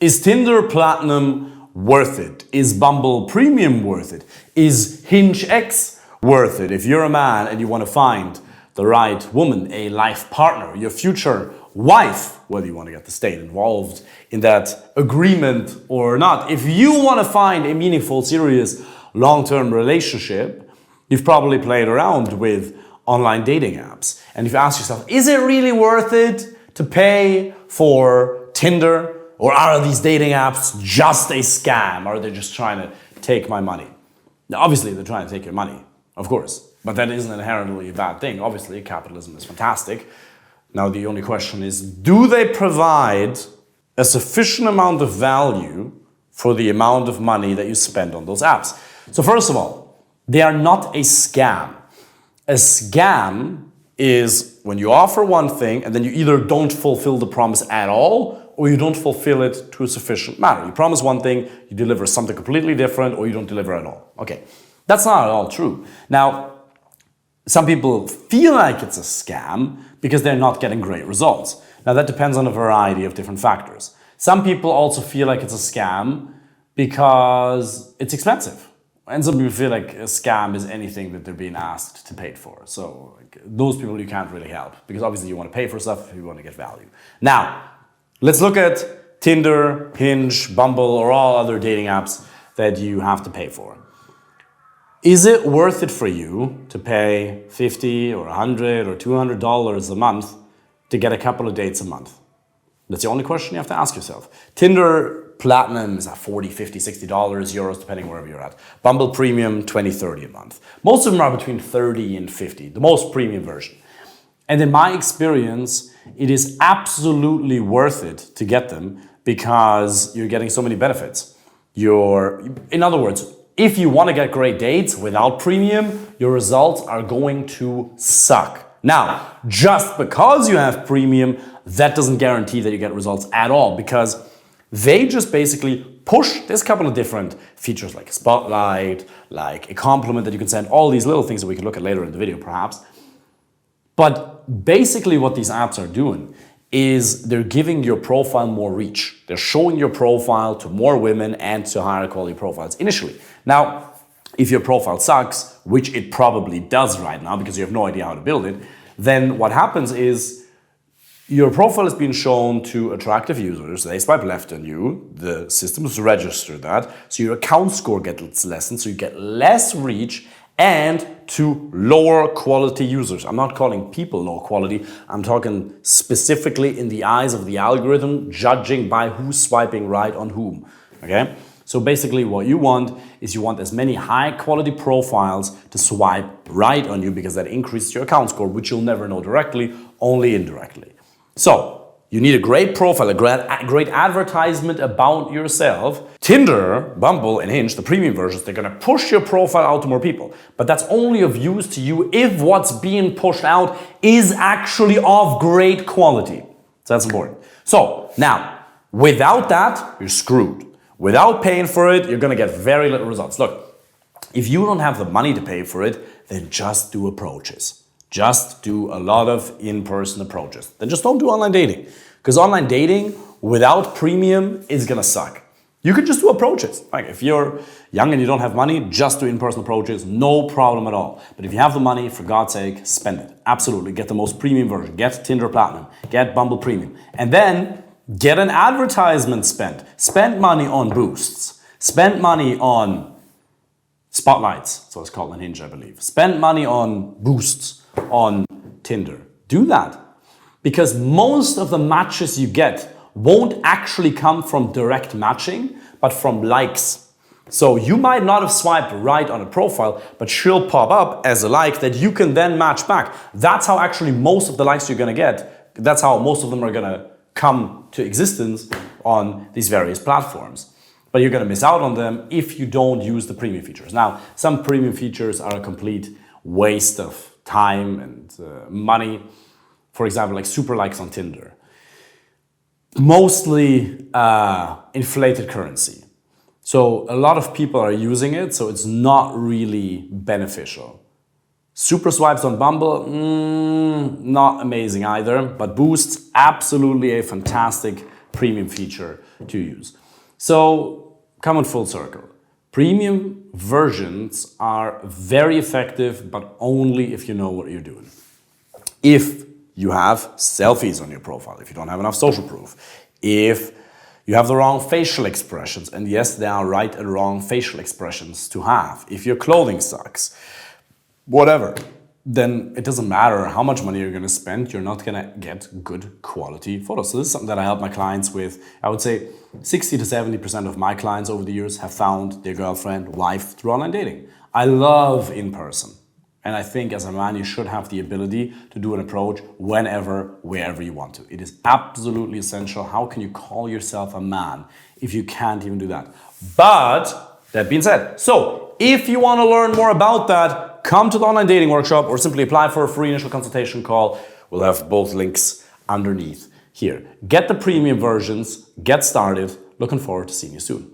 Is Tinder Platinum worth it? Is Bumble Premium worth it? Is Hinge X worth it? If you're a man and you want to find the right woman, a life partner, your future wife, whether you want to get the state involved in that agreement or not, if you want to find a meaningful, serious, long-term relationship, you've probably played around with online dating apps. And if you ask yourself, is it really worth it to pay for Tinder? Or are these dating apps just a scam? Or are they just trying to take my money? Now, obviously, they're trying to take your money, of course. But that isn't inherently a bad thing. Obviously, capitalism is fantastic. Now, the only question is, do they provide a sufficient amount of value for the amount of money that you spend on those apps? So first of all, they are not a scam. A scam is when you offer one thing and then you either don't fulfill the promise at all or you don't fulfill it to a sufficient manner. You promise one thing, you deliver something completely different, or you don't deliver at all. Okay, that's not at all true. Now, some people feel like it's a scam because they're not getting great results. Now, that depends on a variety of different factors. Some people also feel like it's a scam because it's expensive. And some people feel like a scam is anything that they're being asked to pay for. So those people you can't really help because obviously you want to pay for stuff if you want to get value. Now, let's look at Tinder, Hinge, Bumble, or all other dating apps that you have to pay for. Is it worth it for you to pay $50 or $100 or $200 a month to get a couple of dates a month? That's the only question you have to ask yourself. Tinder Platinum is at $40, $50, $60, euros, depending wherever you're at. Bumble Premium, $20, $30 a month. Most of them are between $30 and $50, the most premium version. And in my experience, it is absolutely worth it to get them because you're getting so many benefits. In other words, if you want to get great dates without premium, your results are going to suck. Now, just because you have premium, that doesn't guarantee that you get results at all because they just basically push. There's a couple of different features like a spotlight, like a compliment that you can send, all these little things that we can look at later in the video perhaps. But basically what these apps are doing is they're giving your profile more reach. They're showing your profile to more women and to higher quality profiles initially. Now, if your profile sucks, which it probably does right now because you have no idea how to build it, then what happens is your profile is being shown to attractive users. They swipe left on you. The systems register that. So your account score gets lessened. So you get less reach and to lower quality users. I'm not calling people low quality. I'm talking specifically in the eyes of the algorithm, judging by who's swiping right on whom. Okay? So basically what you want is you want as many high quality profiles to swipe right on you because that increases your account score, which you'll never know directly, only indirectly. So you need a great profile, a great advertisement about yourself. Tinder, Bumble, and Hinge, the premium versions, they're gonna push your profile out to more people. But that's only of use to you if what's being pushed out is actually of great quality. So that's important. So now, without that, you're screwed. Without paying for it, you're gonna get very little results. Look, if you don't have the money to pay for it, then just do approaches. Just do a lot of in-person approaches. Then just don't do online dating. Because online dating without premium is gonna suck. You can just do approaches. Like if you're young and you don't have money, just do in-person approaches, no problem at all. But if you have the money, for God's sake, spend it. Absolutely, get the most premium version. Get Tinder Platinum, get Bumble Premium. And then get an advertisement spent. Spend money on boosts. Spend money on spotlights, so it's called on Hinge, I believe. Spend money on boosts on Tinder. Do that. Because most of the matches you get won't actually come from direct matching, but from likes. So you might not have swiped right on a profile, but she'll pop up as a like that you can then match back. That's how actually most of the likes you're gonna get, that's how most of them are gonna come to existence on these various platforms. But you're gonna miss out on them if you don't use the premium features. Now, some premium features are a complete waste of time and money. For example, like super likes on Tinder. Mostly inflated currency. So a lot of people are using it, so it's not really beneficial. Super swipes on Bumble, not amazing either, but boosts, absolutely a fantastic premium feature to use. So coming full circle. Premium versions are very effective, but only if you know what you're doing. If you have selfies on your profile, if you don't have enough social proof, if you have the wrong facial expressions, and yes, there are right and wrong facial expressions to have, if your clothing sucks, whatever, then it doesn't matter how much money you're going to spend, you're not going to get good quality photos. So this is something that I help my clients with. I would say 60 to 70% of my clients over the years have found their girlfriend, wife through online dating. I love in person. And I think as a man, you should have the ability to do an approach whenever, wherever you want to. It is absolutely essential. How can you call yourself a man if you can't even do that? But that being said, so if you want to learn more about that, come to the online dating workshop or simply apply for a free initial consultation call. We'll have both links underneath here. Get the premium versions, get started. Looking forward to seeing you soon.